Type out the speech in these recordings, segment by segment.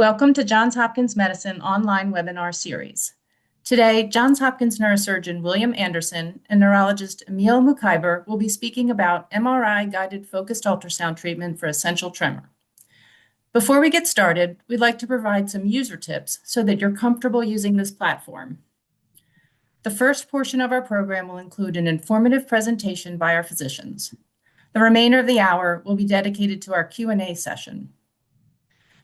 Welcome to Johns Hopkins Medicine online webinar series. Today, Johns Hopkins neurosurgeon William Anderson and neurologist Emil Mukaiber will be speaking about MRI-guided focused ultrasound treatment for essential tremor. Before we get started, we'd like to provide some user tips so that you're comfortable using this platform. The first portion of our program will include an informative presentation by our physicians. The remainder of the hour will be dedicated to our Q&A session.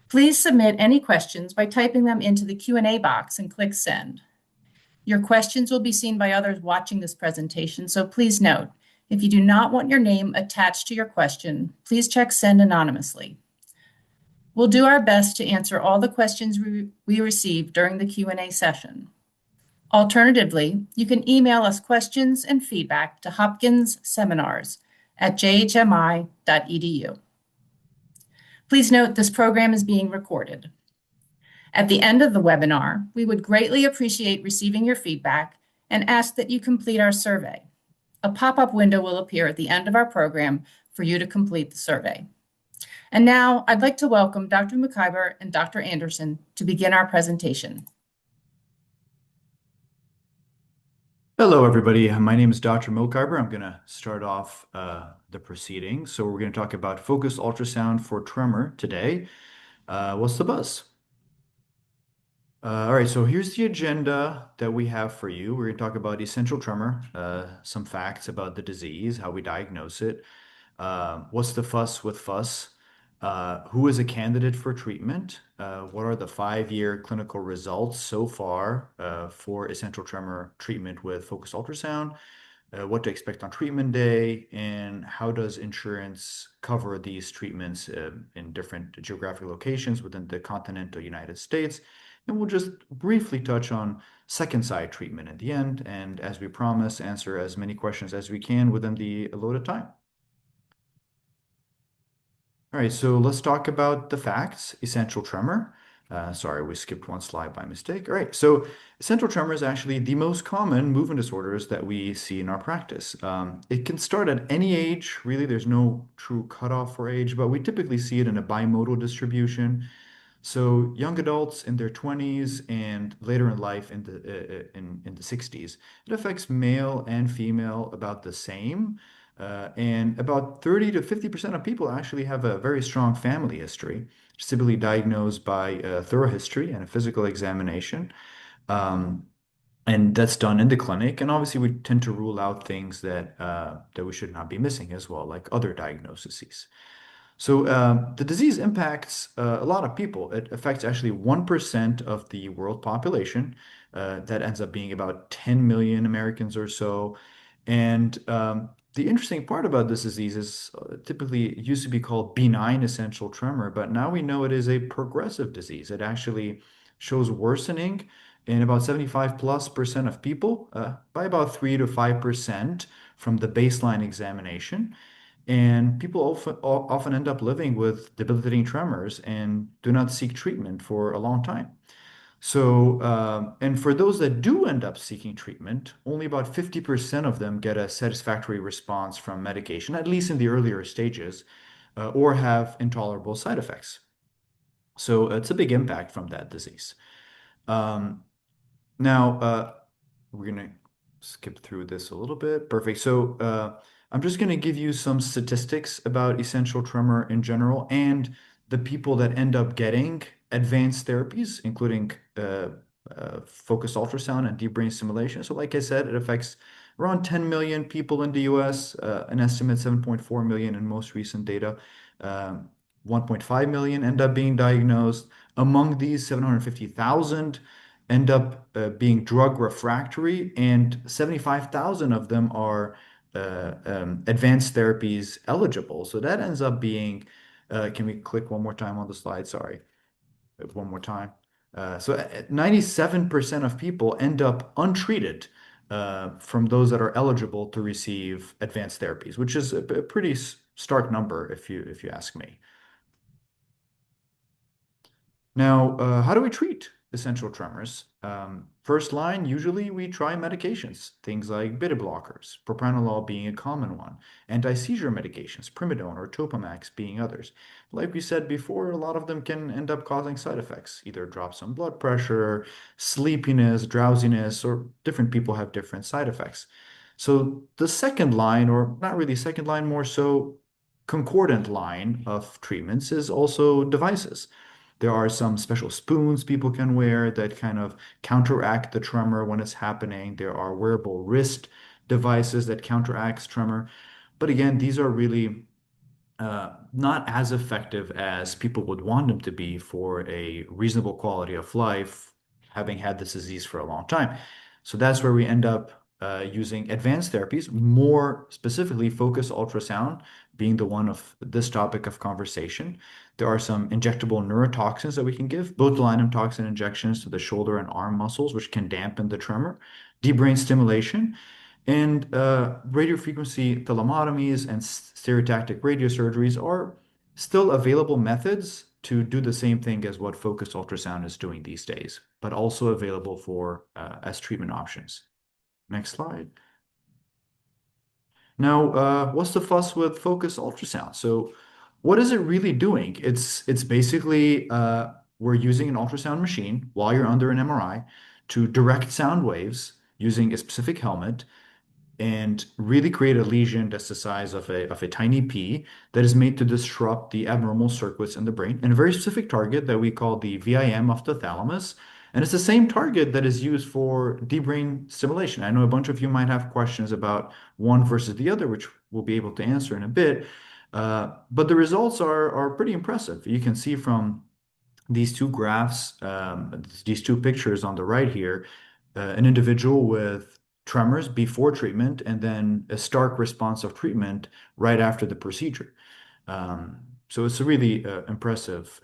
Please submit any questions by typing them into the Q&A box and click Send. Your questions will be seen by others watching this presentation, so please note, if you do not want your name attached to your question, please check Send anonymously. We'll do our best to answer all the questions we receive during the Q&A session. Alternatively, you can email us questions and feedback to hopkinsseminars@jhmi.edu. Please note this program is being recorded. At the end of the webinar, we would greatly appreciate receiving your feedback and ask that you complete our survey. A pop-up window will appear at the end of our program for you to complete the survey. And now I'd like to welcome Dr. Mukaiber and Dr. Anderson to begin our presentation. Hello, everybody. My name is Dr. Mukaiber. I'm going to start off the proceedings. So we're going to talk about focused ultrasound for tremor today. What's the buzz? All right, so here's the agenda that we have for you. We're going to talk about essential tremor, some facts about the disease, how we diagnose it, what's the fuss with FUSS, who is a candidate for treatment, what are the 5-year clinical results so far for essential tremor treatment with focused ultrasound, what to expect on treatment day, and how does insurance cover these treatments in different geographic locations within the continental United States. And we'll just briefly touch on second side treatment at the end, and as we promise, answer as many questions as we can within the allotted time. All right, so let's talk about the facts. Essential tremor. Sorry, we skipped one slide by mistake. All right, so essential tremor is actually the most common movement disorders that we see in our practice. It can start at any age, really. There's no true cutoff for age, but we typically see it in a bimodal distribution. So young adults in their 20s and later in life in the 60s. It affects male and female about the same. And about 30 to 50% of people actually have a very strong family history. It's typically diagnosed by a thorough history and a physical examination. And that's done in the clinic. And obviously, we tend to rule out things that we should not be missing as well, like other diagnoses. So the disease impacts a lot of people. It affects actually 1% of the world population. That ends up being about 10 million Americans or so. And the interesting part about this disease is typically it used to be called benign essential tremor, but now we know it is a progressive disease. It actually shows worsening in about 75+% of people by about 3 to 5% from the baseline examination. And people often end up living with debilitating tremors and do not seek treatment for a long time. So, and for those that do end up seeking treatment, only about 50% of them get a satisfactory response from medication, at least in the earlier stages, or have intolerable side effects. So it's a big impact from that disease. Now, we're going to skip through this a little bit. Perfect. So I'm just going to give you some statistics about essential tremor in general and the people that end up getting advanced therapies, including focused ultrasound and deep brain stimulation. So like I said, it affects around 10 million people in the US, an estimate 7.4 million in most recent data. 1.5 million end up being diagnosed. Among these, 750,000 end up being drug refractory, and 75,000 of them are advanced therapies eligible. So that ends up being, can we click one more time on the slide? Sorry, one more time. So 97% of people end up untreated from those that are eligible to receive advanced therapies, which is a pretty stark number if you ask me. Now, how do we treat essential tremors, first line, usually we try medications, things like beta blockers, propranolol being a common one, anti-seizure medications, primidone or Topamax being others. Like we said before, a lot of them can end up causing side effects, either drops in blood pressure, sleepiness, drowsiness, or different people have different side effects. So the second line, or not really second line, more so concordant line of treatments is also devices. There are some special spoons people can wear that kind of counteract the tremor when it's happening. There are wearable wrist devices that counteracts tremor. But again, these are really not as effective as people would want them to be for a reasonable quality of life, having had this disease for a long time. So that's where we end up using advanced therapies, more specifically focused ultrasound being the one of this topic of conversation. There are some injectable neurotoxins that we can give, botulinum toxin injections to the shoulder and arm muscles, which can dampen the tremor, deep brain stimulation, and radiofrequency thermotomies and stereotactic radiosurgeries are still available methods to do the same thing as what focused ultrasound is doing these days, but also available for as treatment options. Next slide. Now, what's the fuss with focused ultrasound? So, what is it really doing? It's basically we're using an ultrasound machine while you're under an MRI to direct sound waves using a specific helmet and really create a lesion that's the size of a tiny pea that is made to disrupt the abnormal circuits in the brain and a very specific target that we call the VIM of the thalamus. And it's the same target that is used for deep brain stimulation. I know a bunch of you might have questions about one versus the other, which we'll be able to answer in a bit. But the results are pretty impressive. You can see from these two graphs, these two pictures on the right here, an individual with tremors before treatment and then a stark response of treatment right after the procedure. So it's a really impressive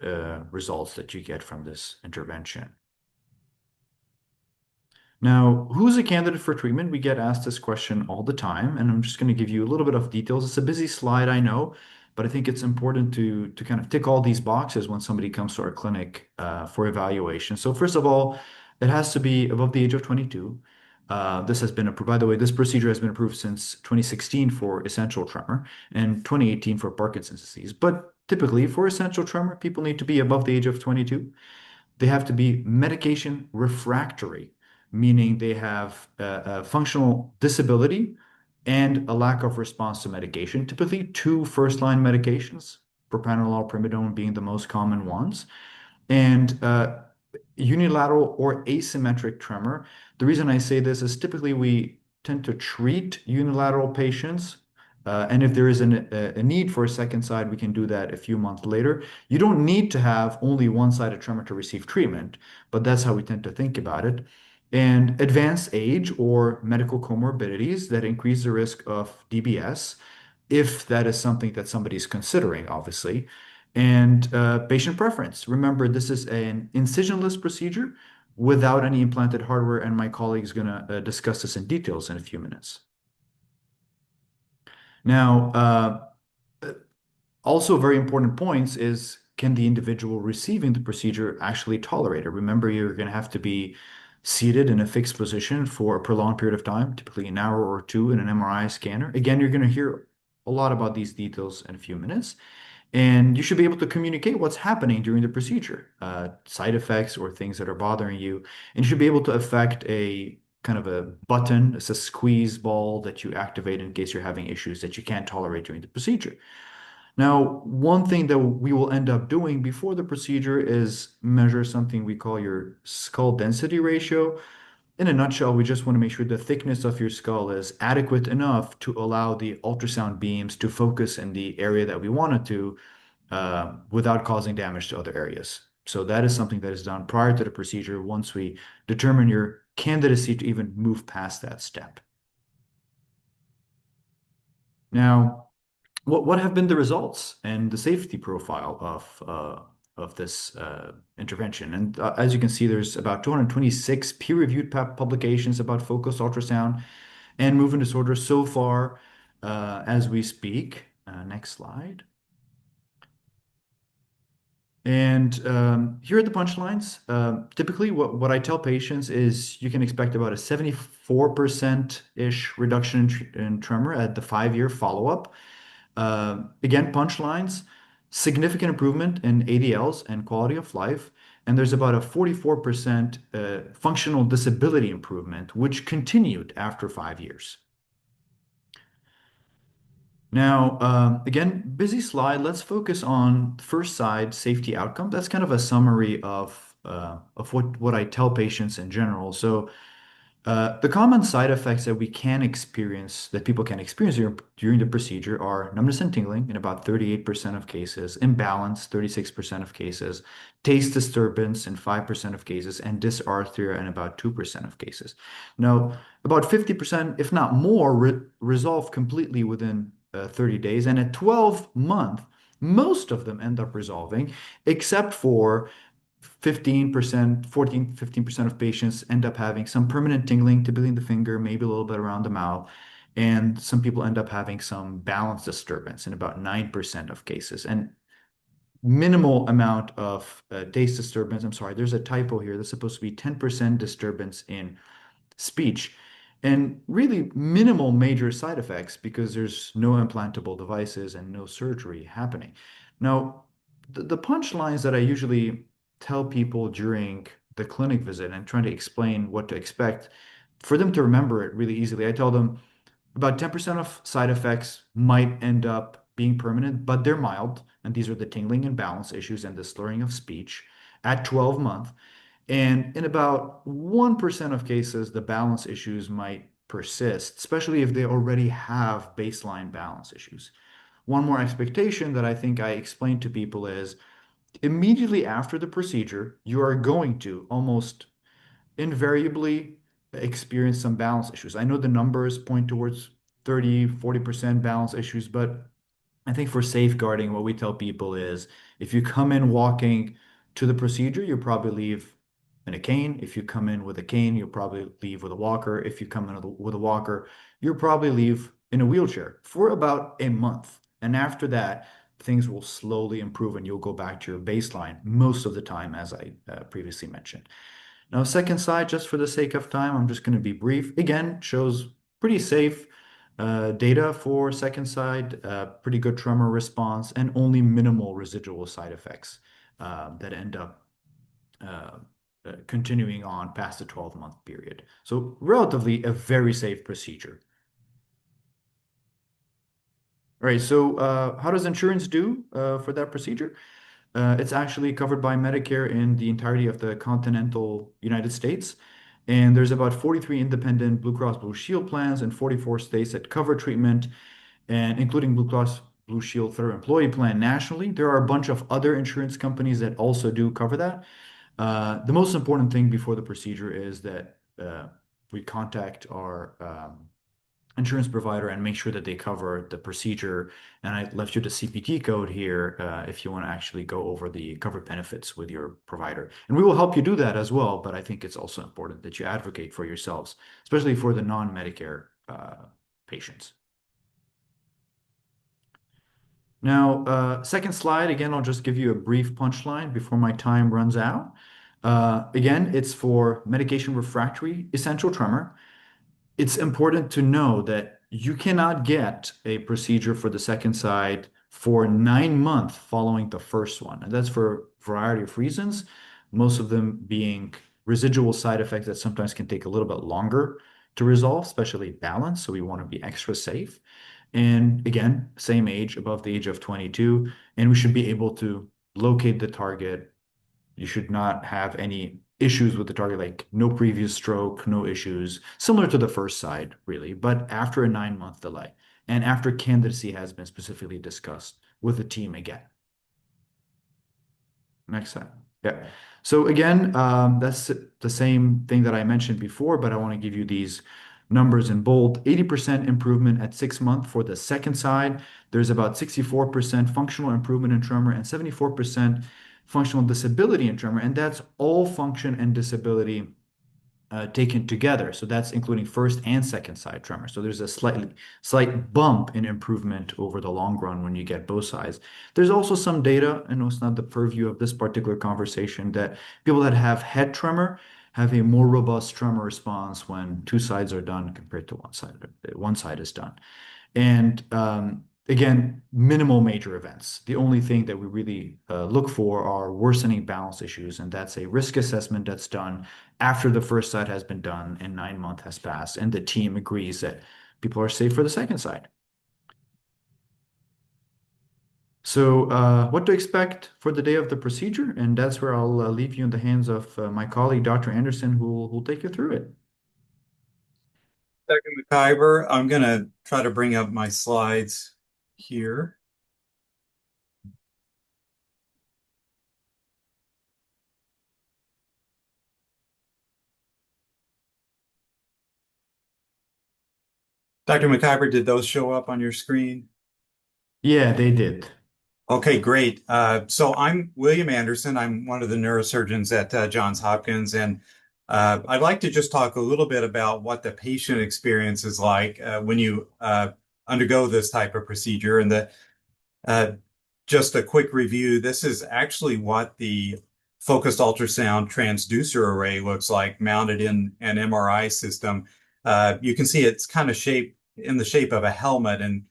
results that you get from this intervention. Now, who's a candidate for treatment? We get asked this question all the time, and I'm just going to give you a little bit of details. It's a busy slide, I know, but I think it's important to kind of tick all these boxes when somebody comes to our clinic for evaluation. So first of all, it has to be above the age of 22. This has been approved, by the way, this procedure has been approved since 2016 for essential tremor and 2018 for Parkinson's disease. But typically for essential tremor, people need to be above the age of 22. They have to be medication refractory, meaning they have a functional disability and a lack of response to medication, typically two first-line medications, propranolol, primidone being the most common ones. And unilateral or asymmetric tremor. The reason I say this is typically we tend to treat unilateral patients. And if there is a need for a second side, we can do that a few months later. You don't need to have only one side of tremor to receive treatment, but that's how we tend to think about it. And advanced age or medical comorbidities that increase the risk of DBS, if that is something that somebody's considering, obviously. And patient preference. Remember, this is an incisionless procedure without any implanted hardware, and my colleague is going to discuss this in details in a few minutes. Now, also very important points is can the individual receiving the procedure actually tolerate it? Remember, you're going to have to be seated in a fixed position for a prolonged period of time, typically an hour or two in an MRI scanner. Again, you're going to hear a lot about these details in a few minutes. And you should be able to communicate what's happening during the procedure, side effects or things that are bothering you. And you should be able to affect a kind of a button, it's a squeeze ball that you activate in case you're having issues that you can't tolerate during the procedure. Now, one thing that we will end up doing before the procedure is measure something we call your skull density ratio. In a nutshell, we just want to make sure the thickness of your skull is adequate enough to allow the ultrasound beams to focus in the area that we want it to without causing damage to other areas. So that is something that is done prior to the procedure once we determine your candidacy to even move past that step. Now, what have been the results and the safety profile of this intervention? And as you can see, there's about 226 peer-reviewed publications about focused ultrasound and movement disorders so far as we speak. Next slide. And here are the punchlines. Typically, what I tell patients is you can expect about a 74%-ish reduction in tremor at the 5-year follow-up. Again, punchlines, significant improvement in ADLs and quality of life. And there's about a 44% functional disability improvement, which continued after 5 years. Now, again, busy slide. Let's focus on first side safety outcome. That's kind of a summary of what I tell patients in general. So the common side effects that we can experience, that people can experience during the procedure are numbness and tingling in about 38% of cases, imbalance, 36% of cases, taste disturbance in 5% of cases, and dysarthria in about 2% of cases. Now, about 50%, if not more, resolve completely within 30 days. And at 12 months, most of them end up resolving, except for 15%, 14, 15% of patients end up having some permanent tingling, typically in the finger, maybe a little bit around the mouth. And some people end up having some balance disturbance in about 9% of cases. And minimal amount of taste disturbance. I'm sorry, there's a typo here. There's supposed to be 10% disturbance in speech, and really minimal major side effects because there's no implantable devices and no surgery happening. Now, the punchlines that I usually tell people during the clinic visit and trying to explain what to expect for them to remember it really easily, I tell them about 10% of side effects might end up being permanent, but they're mild. And these are the tingling and balance issues and the slurring of speech at 12 months. And in about 1% of cases, the balance issues might persist, especially if they already have baseline balance issues. One more expectation that I think I explain to people is immediately after the procedure, you are going to almost invariably experience some balance issues. I know the numbers point towards 30, 40% balance issues, but I think for safeguarding, what we tell people is if you come in walking to the procedure, you'll probably leave in a cane. If you come in with a cane, you'll probably leave with a walker. If you come in with a walker, you'll probably leave in a wheelchair for about a month. And after that, things will slowly improve and you'll go back to your baseline most of the time, as I previously mentioned. Now, second side, just for the sake of time, I'm just going to be brief. Again, shows pretty safe data for second side, pretty good tremor response, and only minimal residual side effects that end up uh, continuing on past the 12-month period. So relatively a very safe procedure. All right, so how does insurance do for that procedure? It's actually covered by Medicare in the entirety of the continental United States. And there's about 43 independent Blue Cross Blue Shield plans in 44 states that cover treatment, and including Blue Cross Blue Shield Federal Employee Plan nationally. There are a bunch of other insurance companies that also do cover that. The most important thing before the procedure is that we contact our insurance provider and make sure that they cover the procedure. And I left you the CPT code here if you want to actually go over the covered benefits with your provider. And we will help you do that as well. But I think it's also important that you advocate for yourselves, especially for the non-Medicare patients. Now, second slide, again, I'll just give you a brief punchline before my time runs out. Again, it's for medication refractory essential tremor. It's important to know that you cannot get a procedure for the second side for 9 months following the first one. And that's for a variety of reasons, most of them being residual side effects that sometimes can take a little bit longer to resolve, especially balance. So we want to be extra safe. And again, same age, above the age of 22, and we should be able to locate the target. You should not have any issues with the target, like no previous stroke, no issues, similar to the first side, really, but after a 9-month delay and after candidacy has been specifically discussed with the team again. Next slide. Yeah. So again, that's the same thing that I mentioned before, but I want to give you these numbers in bold. 80% improvement at 6 months for the second side. There's about 64% functional improvement in tremor and 74% functional disability in tremor. And that's all function and disability taken together. So that's including first and second side tremor. So there's a slight bump in improvement over the long run when you get both sides. There's also some data, I know it's not the purview of this particular conversation, that people that have head tremor have a more robust tremor response when two sides are done compared to one side is done. And again, minimal major events. The only thing that we really look for are worsening balance issues, and that's a risk assessment that's done after the first side has been done and 9 months has passed, and the team agrees that people are safe for the second side. So, what to expect for the day of the procedure, and that's where I'll leave you in the hands of my colleague, Dr. Anderson, who'll take you through it. Dr. McIver, I'm going to try to bring up my slides here. Dr. McIver, did those show up on your screen? Yeah, they did. Okay, great. So I'm William Anderson. I'm one of the neurosurgeons at Johns Hopkins, and I'd like to just talk a little bit about what the patient experience is like when you undergo this type of procedure. And uh, just a quick review, this is actually what the focused ultrasound transducer array looks like mounted in an MRI system. You can see it's kind of shaped in the shape of a helmet, and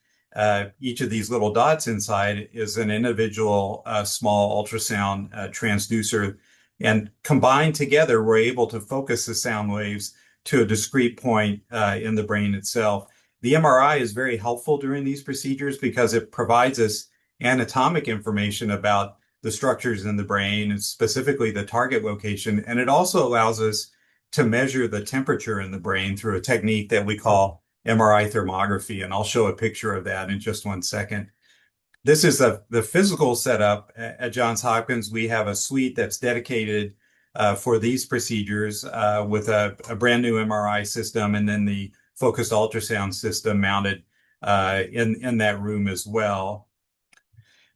each of these little dots inside is an individual small ultrasound transducer. And combined together, we're able to focus the sound waves to a discrete point in the brain itself. The MRI is very helpful during these procedures because it provides us anatomic information about the structures in the brain, and specifically the target location. And it also allows us to measure the temperature in the brain through a technique that we call MRI thermography. And I'll show a picture of that in just 1 second. This is the physical setup at Johns Hopkins. We have a suite that's dedicated for these procedures with a brand new MRI system, and then the focused ultrasound system mounted in that room as well.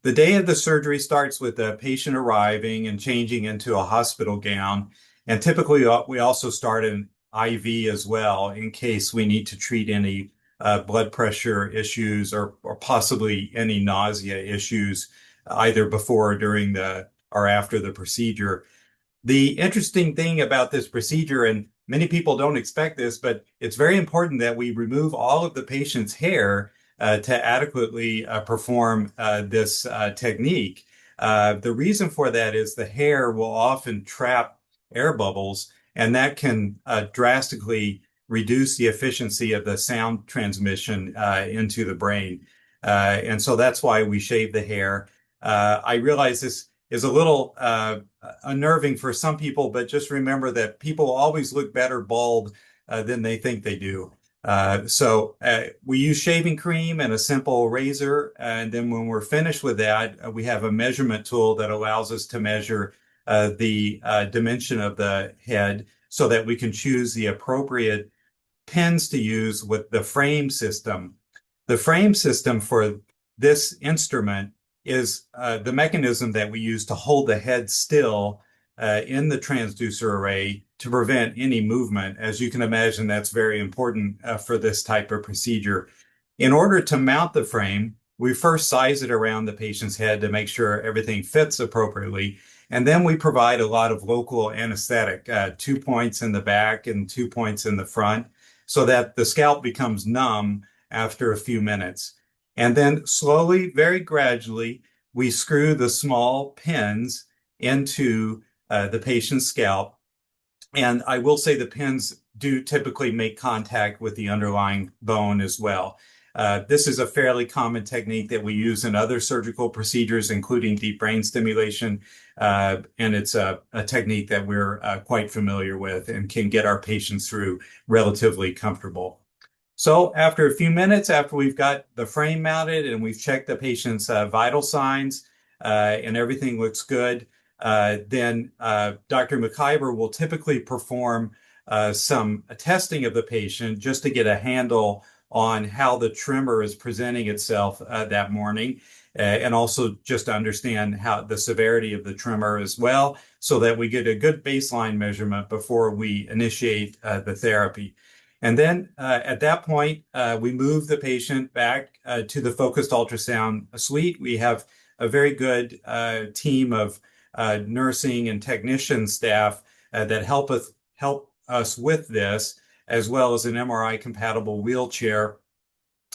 The day of the surgery starts with the patient arriving and changing into a hospital gown. And typically, we also start an IV as well in case we need to treat any blood pressure issues or possibly any nausea issues, either before or during or after the procedure. The interesting thing about this procedure, and many people don't expect this, but it's very important that we remove all of the patient's hair to adequately perform this technique. The reason for that is the hair will often trap air bubbles, and that can drastically reduce the efficiency of the sound transmission into the brain. And so that's why we shave the hair. I realize this is a little unnerving for some people, but just remember that people always look better bald than they think they do. So we use shaving cream and a simple razor. And then when we're finished with that, we have a measurement tool that allows us to measure the dimension of the head so that we can choose the appropriate pins to use with the frame system. The frame system for this instrument is the mechanism that we use to hold the head still in the transducer array to prevent any movement. As you can imagine, that's very important for this type of procedure. In order to mount the frame, we first size it around the patient's head to make sure everything fits appropriately. And then we provide a lot of local anesthetic, 2 points in the back and 2 points in the front, so that the scalp becomes numb after a few minutes. And then slowly, very gradually, we screw the small pins into the patient's scalp. And I will say the pins do typically make contact with the underlying bone as well. This is a fairly common technique that we use in other surgical procedures, including deep brain stimulation. And it's a technique that we're quite familiar with and can get our patients through relatively comfortable. So after a few minutes, after we've got the frame mounted and we've checked the patient's vital signs and everything looks good, then Dr. McIver will typically perform some testing of the patient just to get a handle on how the tremor is presenting itself that morning, and also just to understand how the severity of the tremor as well, so that we get a good baseline measurement before we initiate the therapy. And then at that point, we move the patient back to the focused ultrasound suite. We have a very good team of nursing and technician staff that help us with this, as well as an MRI compatible wheelchair.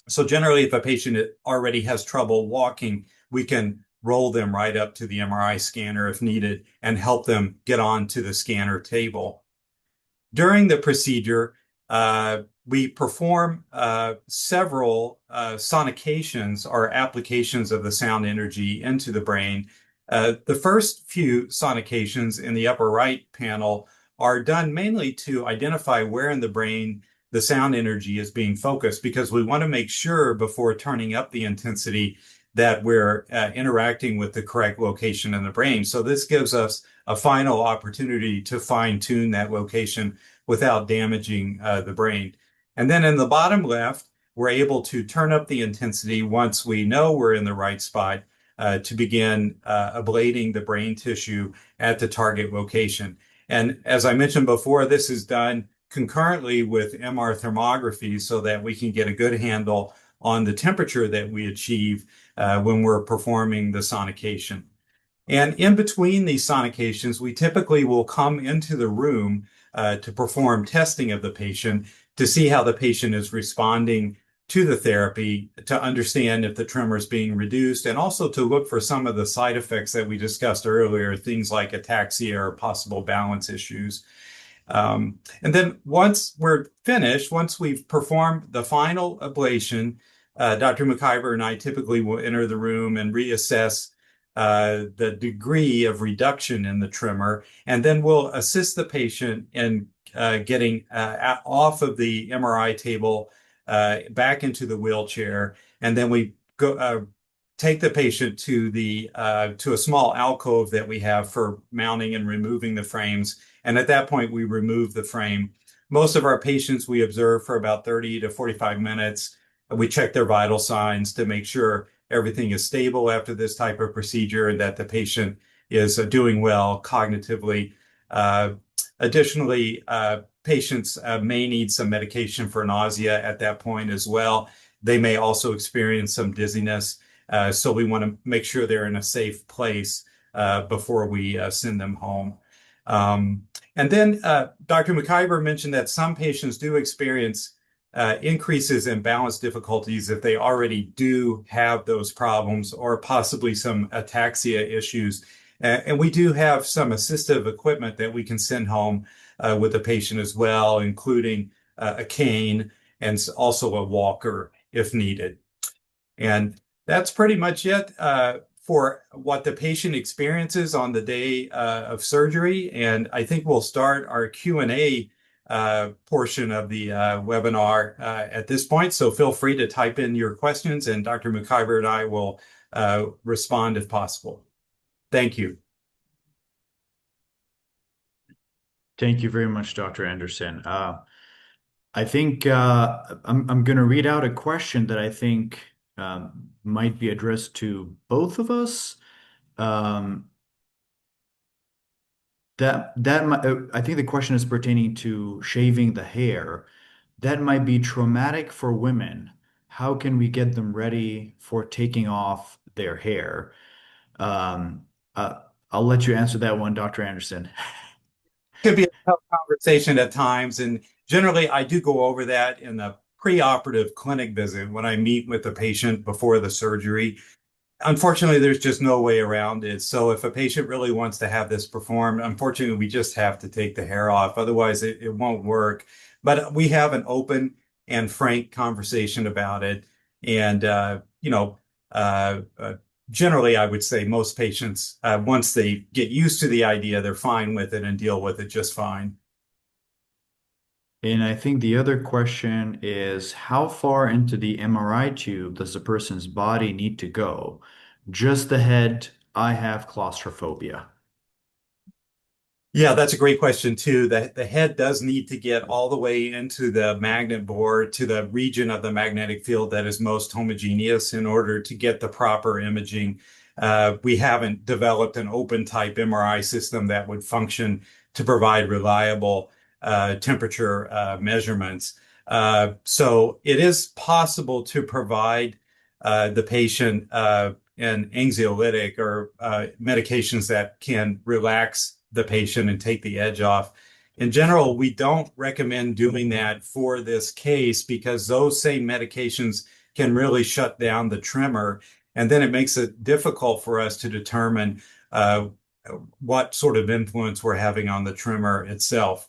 So generally, if a patient already has trouble walking, we can roll them right up to the MRI scanner if needed and help them get onto the scanner table. During the procedure, we perform several sonications or applications of the sound energy into the brain. The first few sonications in the upper right panel are done mainly to identify where in the brain the sound energy is being focused, because we want to make sure before turning up the intensity that we're interacting with the correct location in the brain. So this gives us a final opportunity to fine-tune that location without damaging the brain. And then in the bottom left, we're able to turn up the intensity once we know we're in the right spot to begin ablating the brain tissue at the target location. And as I mentioned before, this is done concurrently with MR thermography so that we can get a good handle on the temperature that we achieve when we're performing the sonication. And in between these sonications, we typically will come into the room to perform testing of the patient to see how the patient is responding to the therapy, to understand if the tremor is being reduced, and also to look for some of the side effects that we discussed earlier, things like ataxia or possible balance issues. And then once we're finished, once we've performed the final ablation, Dr. McIver and I typically will enter the room and reassess the degree of reduction in the tremor, and then we'll assist the patient in getting off of the MRI table back into the wheelchair, and then we go take the patient to a small alcove that we have for mounting and removing the frames. And at that point, we remove the frame. Most of our patients we observe for about 30 to 45 minutes. We check their vital signs to make sure everything is stable after this type of procedure and that the patient is doing well cognitively. Additionally, patients may need some medication for nausea at that point as well. They may also experience some dizziness. So we want to make sure they're in a safe place before we send them home. And then Dr. McIver mentioned that some patients do experience increases in balance difficulties if they already do have those problems, or possibly some ataxia issues. And we do have some assistive equipment that we can send home with the patient as well, including a cane and also a walker if needed. And that's pretty much it for what the patient experiences on the day of surgery. And I think we'll start our Q&A portion of the webinar at this point. So feel free to type in your questions, and Dr. McIver and I will respond if possible. Thank you. Thank you very much, Dr. Anderson. I think I'm going to read out a question that I think might be addressed to both of us. I think the question is pertaining to shaving the hair. That might be traumatic for women. How can we get them ready for taking off their hair? Um, I'll let you answer that one, Dr. Anderson. Could be a tough conversation at times, and generally I do go over that in the preoperative clinic visit when I meet with the patient before the surgery. Unfortunately, there's just no way around it. So if a patient really wants to have this performed, unfortunately, we just have to take the hair off. Otherwise, it won't work. But we have an open and frank conversation about it. And, generally, I would say most patients, once they get used to the idea, they're fine with it and deal with it just fine. And I think the other question is, how far into the MRI tube does a person's body need to go? Just the head. I have claustrophobia. Yeah, that's a great question too. The head does need to get all the way into the magnet bore to the region of the magnetic field that is most homogeneous in order to get the proper imaging. We haven't developed an open type MRI system that would function to provide reliable temperature measurements. So it is possible to provide the patient an anxiolytic or medications that can relax the patient and take the edge off. In general, we don't recommend doing that for this case because those same medications can really shut down the tremor. And then it makes it difficult for us to determine what sort of influence we're having on the tremor itself.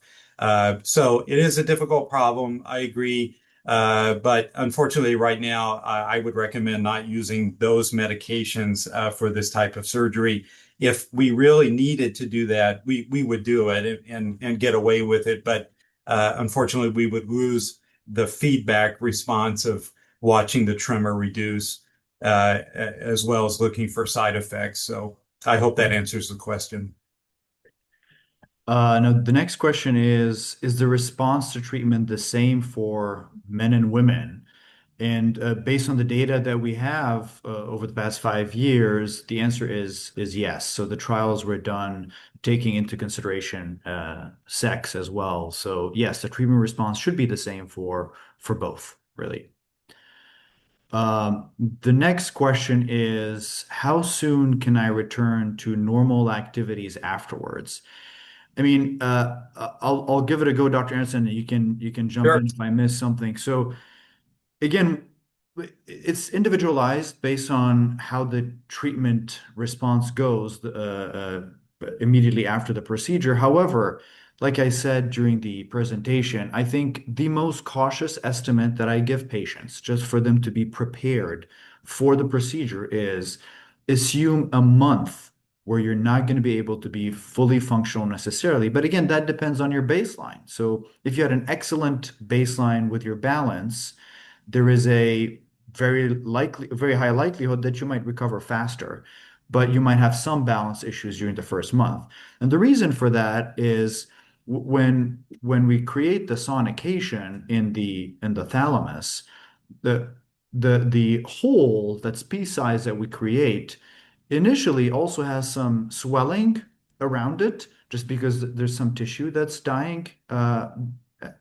So it is a difficult problem. I agree. But unfortunately, right now, I would recommend not using those medications for this type of surgery. If we really needed to do that, we would do it and get away with it. But unfortunately, we would lose the feedback response of watching the tremor reduce, as well as looking for side effects. So I hope that answers the question. Now, the next question is the response to treatment the same for men and women? And based on the data that we have over the past 5 years, the answer is yes. So the trials were done taking into consideration sex as well. So yes, the treatment response should be the same for both, really. The next question is, how soon can I return to normal activities afterwards? I mean, I'll give it a go, Dr. Anderson. You can jump Sure. in if I miss something. So again, it's individualized based on how the treatment response goes immediately after the procedure. However, like I said during the presentation, I think the most cautious estimate that I give patients, just for them to be prepared for the procedure, is assume a month where you're not going to be able to be fully functional necessarily. But again, that depends on your baseline. So if you had an excellent baseline with your balance, there is a very high likelihood that you might recover faster, but you might have some balance issues during the first month. And the reason for that is when we create the sonication in the thalamus, the the hole that's pea-sized that we create initially also has some swelling around it, just because there's some tissue that's dying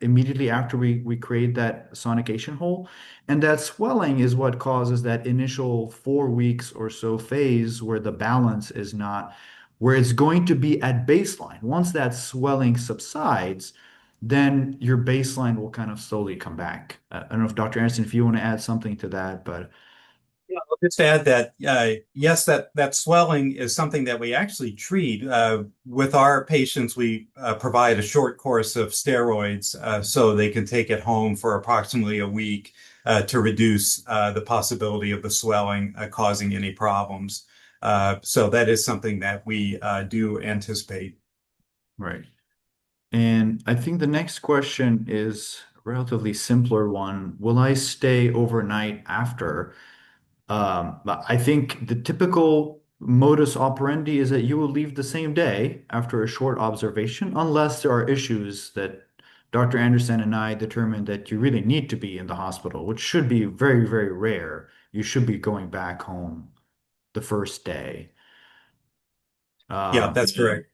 immediately after we create that sonication hole. And that swelling is what causes that initial 4 weeks or so phase where the balance is not where it's going to be at baseline. Once that swelling subsides, then your baseline will kind of slowly come back. I don't know if Dr. Anderson, if you want to add something to that, but Yeah, I'll just add that yes, that swelling is something that we actually treat with our patients. We provide a short course of steroids so they can take it home for approximately a week to reduce the possibility of the swelling causing any problems. So that is something that we do anticipate. right. And I think the next question is a relatively simpler one. Will I stay overnight after? But I think the typical modus operandi is that you will leave the same day after a short observation, unless there are issues that Dr. Anderson and I determined that you really need to be in the hospital, which should be very, very rare. You should be going back home the first day. Yeah, Um, that's correct.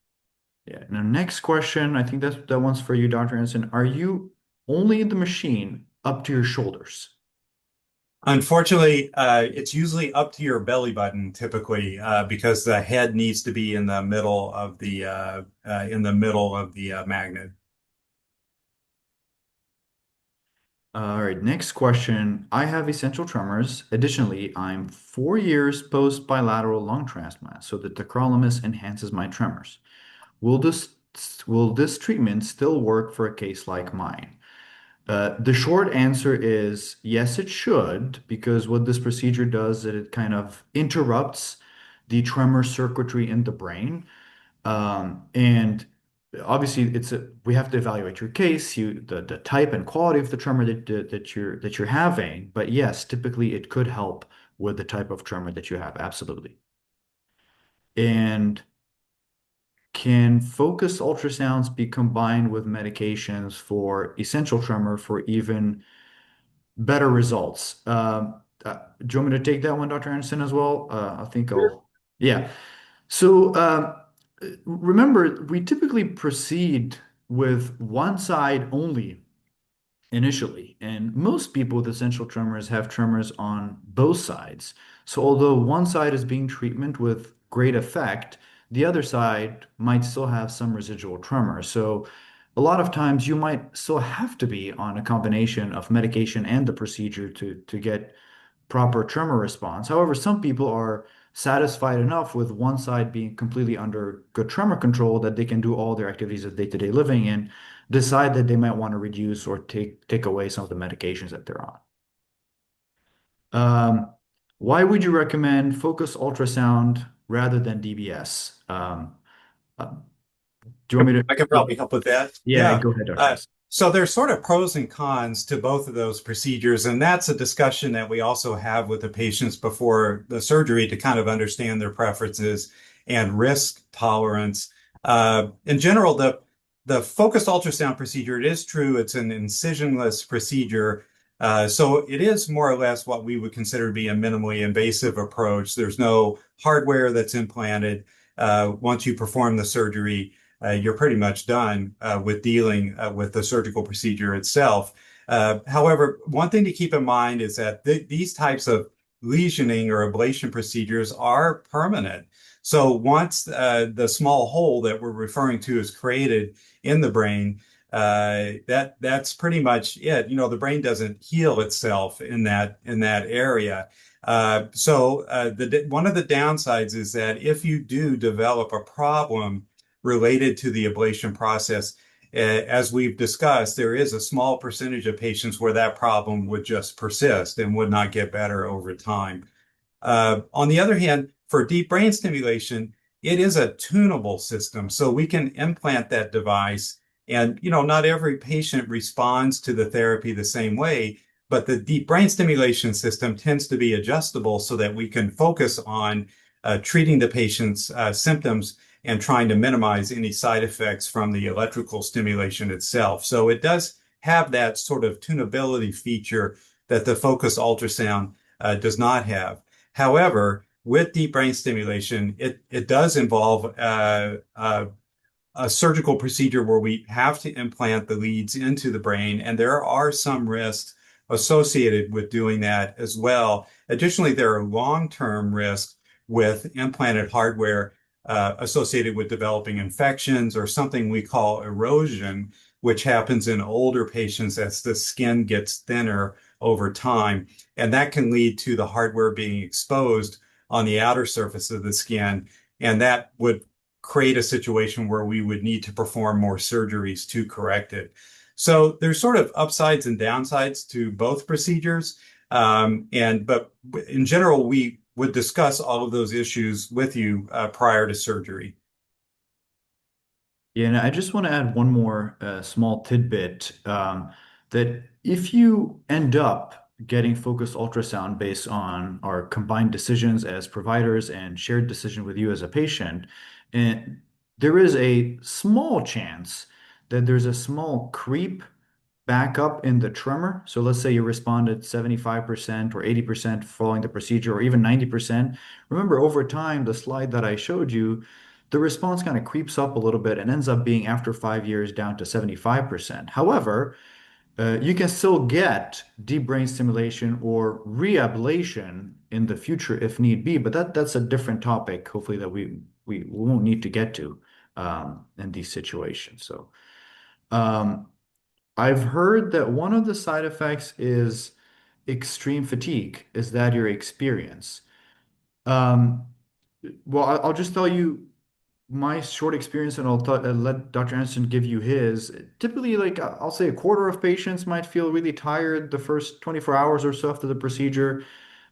yeah. Now, next question, I think that one's for you, Dr. Anderson. Are you only in the machine up to your shoulders? Unfortunately, it's usually up to your belly button typically, because the head needs to be in the middle of the magnet. All right, next question. I have essential tremors. Additionally, I'm 4 years post bilateral lung transplant, so the tacrolimus enhances my tremors. Will this will this treatment still work for a case like mine? The short answer is yes, it should, because what this procedure does is it kind of interrupts the tremor circuitry in the brain. And obviously, we have to evaluate your case, the type and quality of the tremor that you're having. But yes, typically it could help with the type of tremor that you have. Absolutely. And can focused ultrasounds be combined with medications for essential tremor for even better results? Do you want me to take that one, Dr. Anderson, as well? I think yeah. So remember, we typically proceed with one side only initially. And most people with essential tremors have tremors on both sides. So although one side is being treatment with great effect, the other side might still have some residual tremor. So a lot of times you might still have to be on a combination of medication and the procedure to get proper tremor response. However, some people are satisfied enough with one side being completely under good tremor control that they can do all their activities of day-to-day living and decide that they might want to reduce or take away some of the medications that they're on. Um, why would you recommend focused ultrasound rather than DBS? Do you want me to? I can probably help with that. Yeah, Yeah. go ahead, Dr. Uh, S. so there's sort of pros and cons to both of those procedures, and that's a discussion that we also have with the patients before the surgery to kind of understand their preferences and risk tolerance. In general, the focused ultrasound procedure, it is true, it's an incisionless procedure. So it is more or less what we would consider to be a minimally invasive approach. There's no hardware that's implanted. Once you perform the surgery, you're pretty much done with dealing with the surgical procedure itself. However, one thing to keep in mind is that these types of lesioning or ablation procedures are permanent. So once the small hole that we're referring to is created in the brain, that's pretty much it. You know, the brain doesn't heal itself in that area. One of the downsides is that if you do develop a problem related to the ablation process, as we've discussed, there is a small percentage of patients where that problem would just persist and would not get better over time. On the other hand, for deep brain stimulation, it is a tunable system. So we can implant that device. And, you know, not every patient responds to the therapy the same way, but the deep brain stimulation system tends to be adjustable so that we can focus on treating the patient's symptoms and trying to minimize any side effects from the electrical stimulation itself. So it does have that sort of tunability feature that the focused ultrasound does not have. However, with deep brain stimulation, it does involve a surgical procedure where we have to implant the leads into the brain, and there are some risks associated with doing that as well. Additionally, there are long-term risks with implanted hardware associated with developing infections or something we call erosion, which happens in older patients as the skin gets thinner over time. And that can lead to the hardware being exposed on the outer surface of the skin. And that would create a situation where we would need to perform more surgeries to correct it. So there's sort of upsides and downsides to both procedures. But in general, we would discuss all of those issues with you prior to surgery. Yeah, and I just want to add one more small tidbit that if you end up getting focused ultrasound based on our combined decisions as providers and shared decision with you as a patient, and there is a small chance that there's a small creep back up in the tremor. So let's say you responded 75% or 80% following the procedure, or even 90%. Remember, over time, the slide that I showed you, the response kind of creeps up a little bit and ends up being after 5 years down to 75%. However, you can still get deep brain stimulation or reablation in the future if need be, but that's a different topic, hopefully, that we won't need to get to in these situations. So um, I've heard that one of the side effects is extreme fatigue. Is that your experience? Um, well, I'll just tell you my short experience, and I'll let Dr. Anderson give you his. Typically, like I'll say, a quarter of patients might feel really tired the first 24 hours or so after the procedure,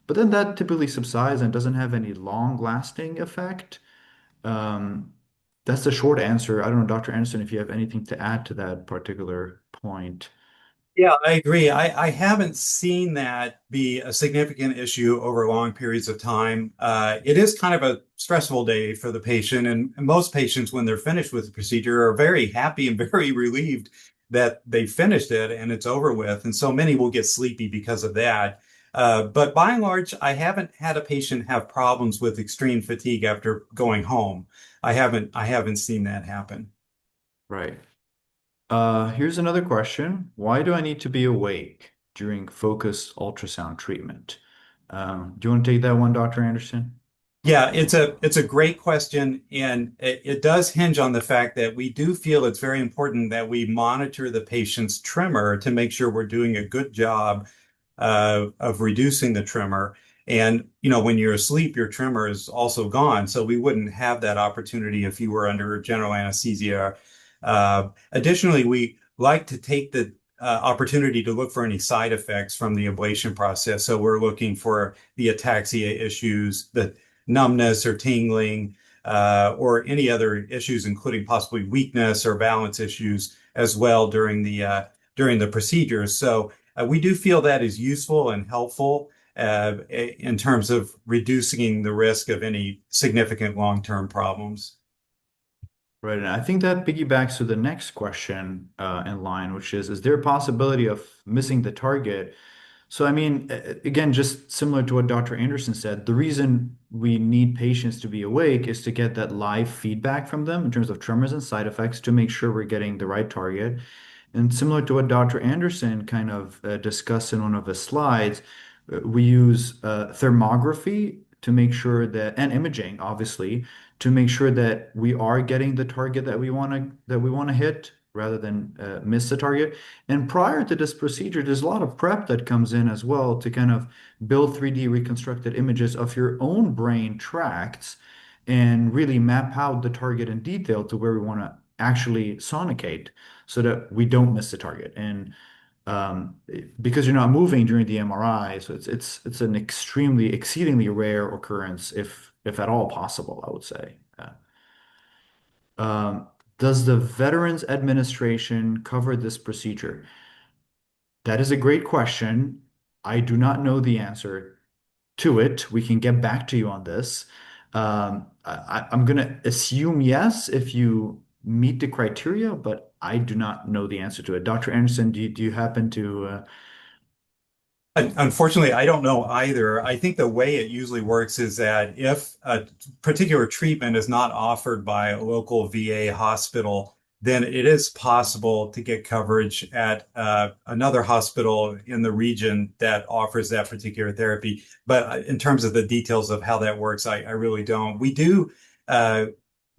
but then that typically subsides and doesn't have any long-lasting effect. Um, that's the short answer. I don't know, Dr. Anderson, if you have anything to add to that particular point. Yeah, I agree. I haven't seen that be a significant issue over long periods of time. It is kind of a stressful day for the patient, and most patients, when they're finished with the procedure, are very happy and very relieved that they finished it and it's over with. And so many will get sleepy because of that. But by and large, I haven't had a patient have problems with extreme fatigue after going home. I haven't seen that happen. Right. Here's another question. Why do I need to be awake during focused ultrasound treatment? Do you want to take that one, Dr. Anderson? Yeah, it's a great question, and it does hinge on the fact that we do feel it's very important that we monitor the patient's tremor to make sure we're doing a good job of reducing the tremor. And when you're asleep, your tremor is also gone, so we wouldn't have that opportunity if you were under general anesthesia. Additionally, we like to take the opportunity to look for any side effects from the ablation process. So we're looking for the ataxia issues, the numbness or tingling, or any other issues, including possibly weakness or balance issues as well during the procedures. So we do feel that is useful and helpful in terms of reducing the risk of any significant long-term problems. Right, and I think that piggybacks to the next question in line, which is there a possibility of missing the target? So, I mean, again, just similar to what Dr. Anderson said, the reason we need patients to be awake is to get that live feedback from them in terms of tremors and side effects to make sure we're getting the right target. And similar to what Dr. Anderson kind of discussed in one of his slides, we use thermography to make sure that, and imaging, obviously, to make sure that we are getting the target that we want to hit rather than miss the target. And prior to this procedure, there's a lot of prep that comes in as well to kind of build 3D reconstructed images of your own brain tracts and really map out the target in detail to where we want to actually sonicate so that we don't miss the target. And because you're not moving during the MRI, so it's an extremely, exceedingly rare occurrence, if at all possible, I would say. Um, does the Veterans Administration cover this procedure? That is a great question. I do not know the answer to it. We can get back to you on this. I'm going to assume yes if you meet the criteria, but I do not know the answer to it. Dr. Anderson, do you happen to Unfortunately, I don't know either. I think the way it usually works is that if a particular treatment is not offered by a local VA hospital, then it is possible to get coverage at another hospital in the region that offers that particular therapy. But in terms of the details of how that works, I really don't. We do uh,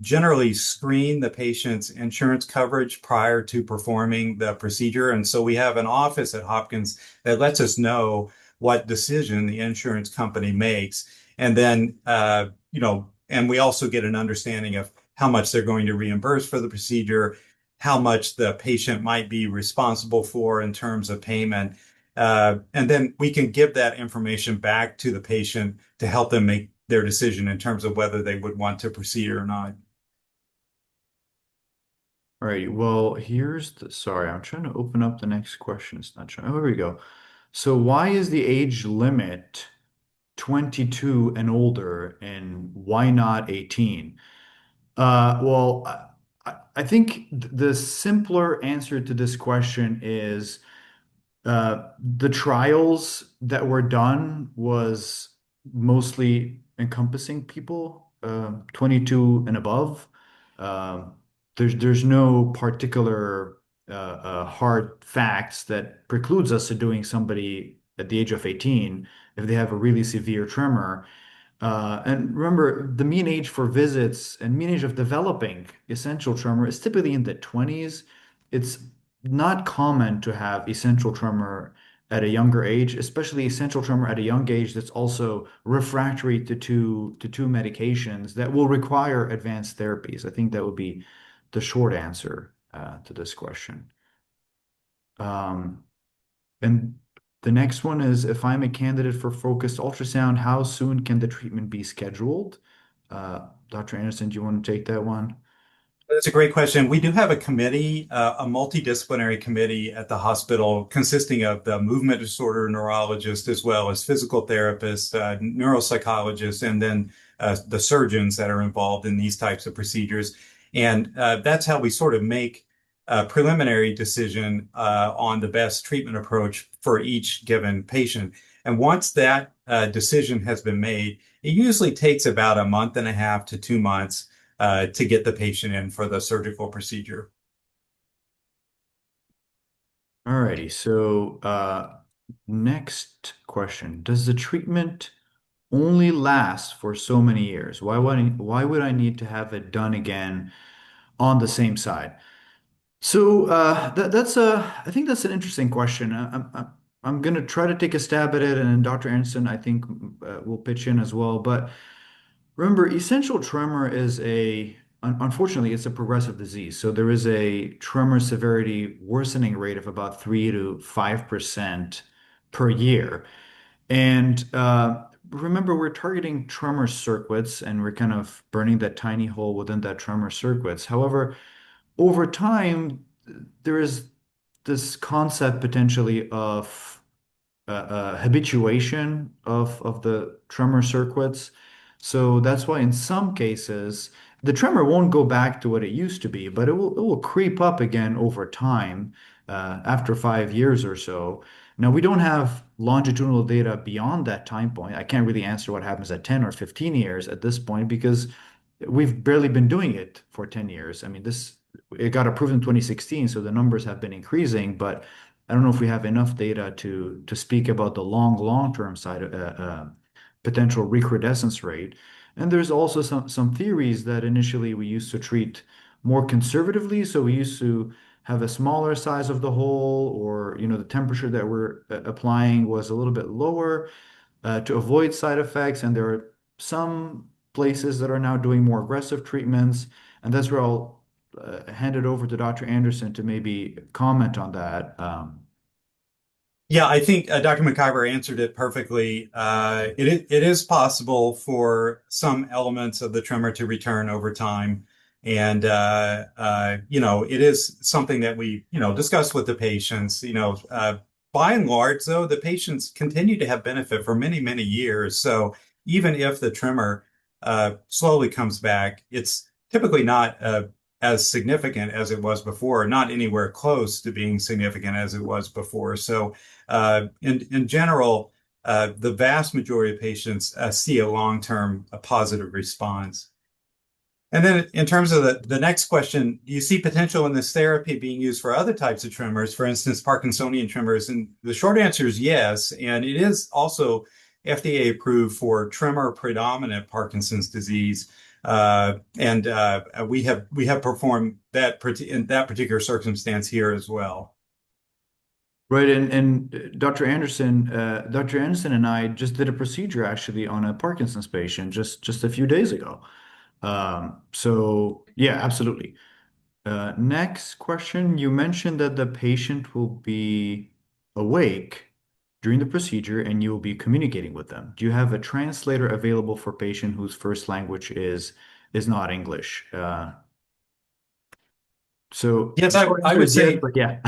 generally screen the patient's insurance coverage prior to performing the procedure. And so we have an office at Hopkins that lets us know what decision the insurance company makes. And then, and we also get an understanding of how much they're going to reimburse for the procedure, how much the patient might be responsible for in terms of payment. And then we can give that information back to the patient to help them make their decision in terms of whether they would want to proceed or not. All right, well, sorry, I'm trying to open up the next question. It's not showing. Oh, here we go. So why is the age limit 22 and older, and why not 18? Well, I think the simpler answer to this question is the trials that were done was mostly encompassing people 22 and above. Um, there's no particular hard facts that precludes us to doing somebody at the age of 18 if they have a really severe tremor. And remember, the mean age for visits and mean age of developing essential tremor is typically in the 20s. It's not common to have essential tremor at a younger age, especially essential tremor at a young age that's also refractory to two medications that will require advanced therapies. I think that would be the short answer to this question. Um, and the next one is if I'm a candidate for focused ultrasound, how soon can the treatment be scheduled? Dr. Anderson, do you want to take that one? That's a great question. We do have a committee, a multidisciplinary committee at the hospital consisting of the movement disorder neurologist as well as physical therapists, neuropsychologists, and then the surgeons that are involved in these types of procedures. And that's how we sort of make a preliminary decision on the best treatment approach for each given patient. And once that decision has been made, it usually takes about a month and a half to 2 months to get the patient in for the surgical procedure. Alrighty, so next question. Does the treatment only last for so many years? Why would I need to have it done again on the same side? So I think that's an interesting question. I'm gonna try to take a stab at it, and then Dr. Anderson, I think, will pitch in as well. But remember, essential tremor is unfortunately, it's a progressive disease. So there is a tremor severity worsening rate of about 3 to 5% per year. And remember, we're targeting tremor circuits, and we're kind of burning that tiny hole within that tremor circuits. However, over time, there is this concept potentially of habituation of the tremor circuits. So that's why in some cases the tremor won't go back to what it used to be, but it will creep up again over time after 5 years or so. Now we don't have longitudinal data beyond that time point. I can't really answer what happens at 10 or 15 years at this point because we've barely been doing it for 10 years. I mean, this it got approved in 2016, so the numbers have been increasing, but I don't know if we have enough data to speak about the long-term side potential recrudescence rate. And there's also some theories that initially we used to treat more conservatively. So we used to have a smaller size of the hole, or the temperature that we're applying was a little bit lower to avoid side effects. And there are some places that are now doing more aggressive treatments. And that's where I'll hand it over to Dr. Anderson to maybe comment on that. Yeah, I think Dr. McIver answered it perfectly. It is possible for some elements of the tremor to return over time. And, it is something that we, discuss with the patients. By and large, though, the patients continue to have benefit for many, many years. So even if the tremor slowly comes back, it's typically not as significant as it was before, not anywhere close to being significant as it was before. So in general, the vast majority of patients see a long-term a positive response. And then in terms of the next question, do you see potential in this therapy being used for other types of tremors, for instance, Parkinsonian tremors? And the short answer is yes. And it is also FDA approved for tremor predominant Parkinson's disease. And we have performed that in that particular circumstance here as well. Right, and Dr. Anderson and I just did a procedure actually on a Parkinson's patient just a few days ago. So yeah, absolutely. Next question, you mentioned that the patient will be awake during the procedure and you will be communicating with them. Do you have a translator available for patient whose first language is not English? So Yes, the short I answer would is yes, say, but yeah.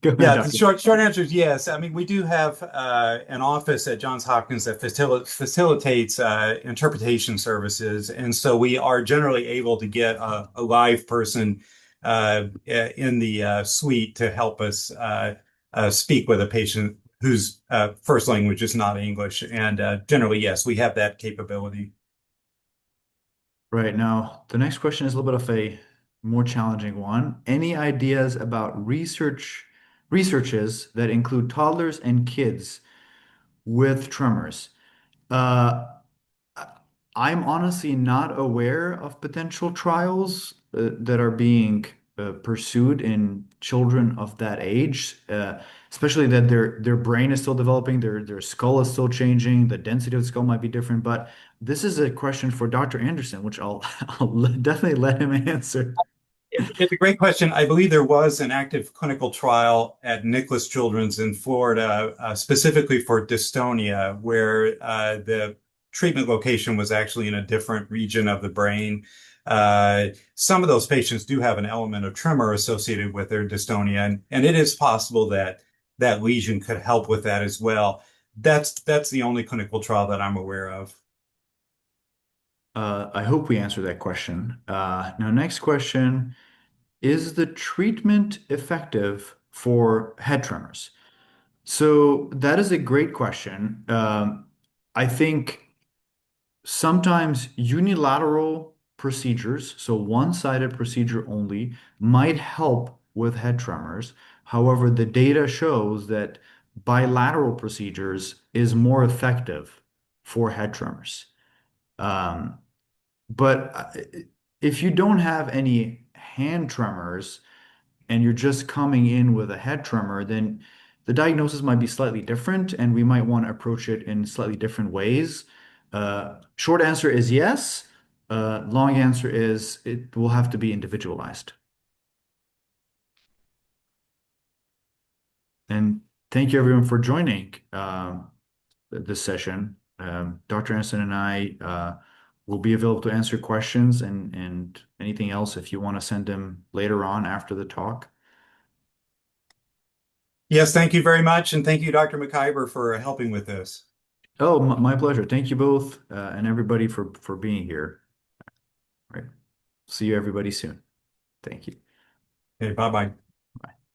Go ahead, yeah, the Doctor. short answer is yes. I mean, we do have an office at Johns Hopkins that facilitates interpretation services, and so we are generally able to get a live person in the suite to help us speak with a patient whose first language is not English. And generally, yes, we have that capability. Right now, the next question is a little bit of a more challenging one. Any ideas about researches that include toddlers and kids with tremors? Uh, I'm honestly not aware of potential trials that are being pursued in children of that age, especially that their brain is still developing, their skull is still changing, the density of the skull might be different. But this is a question for Dr. Anderson, which I'll definitely let him answer. It's a great question. I believe there was an active clinical trial at Nicholas Children's in Florida, specifically for dystonia, where treatment location was actually in a different region of the brain. Some of those patients do have an element of tremor associated with their dystonia, and it is possible that that lesion could help with that as well. That's the only clinical trial that I'm aware of. I hope we answered that question. Now, next question, is the treatment effective for head tremors? So that is a great question. I think sometimes unilateral procedures, so one-sided procedure only, might help with head tremors. However, the data shows that bilateral procedures is more effective for head tremors. Um, but if you don't have any hand tremors and you're just coming in with a head tremor, then the diagnosis might be slightly different, and we might want to approach it in slightly different ways. Short answer is yes. Long answer is it will have to be individualized. And thank you everyone for joining this session. Dr. Anderson and I will be available to answer questions and anything else if you want to send them later on after the talk. Yes, thank you very much, and thank you, Dr. McIver, for helping with this. Oh, my pleasure. Thank you both and everybody for being here. All right. See you everybody soon. Thank you. Okay, bye-bye.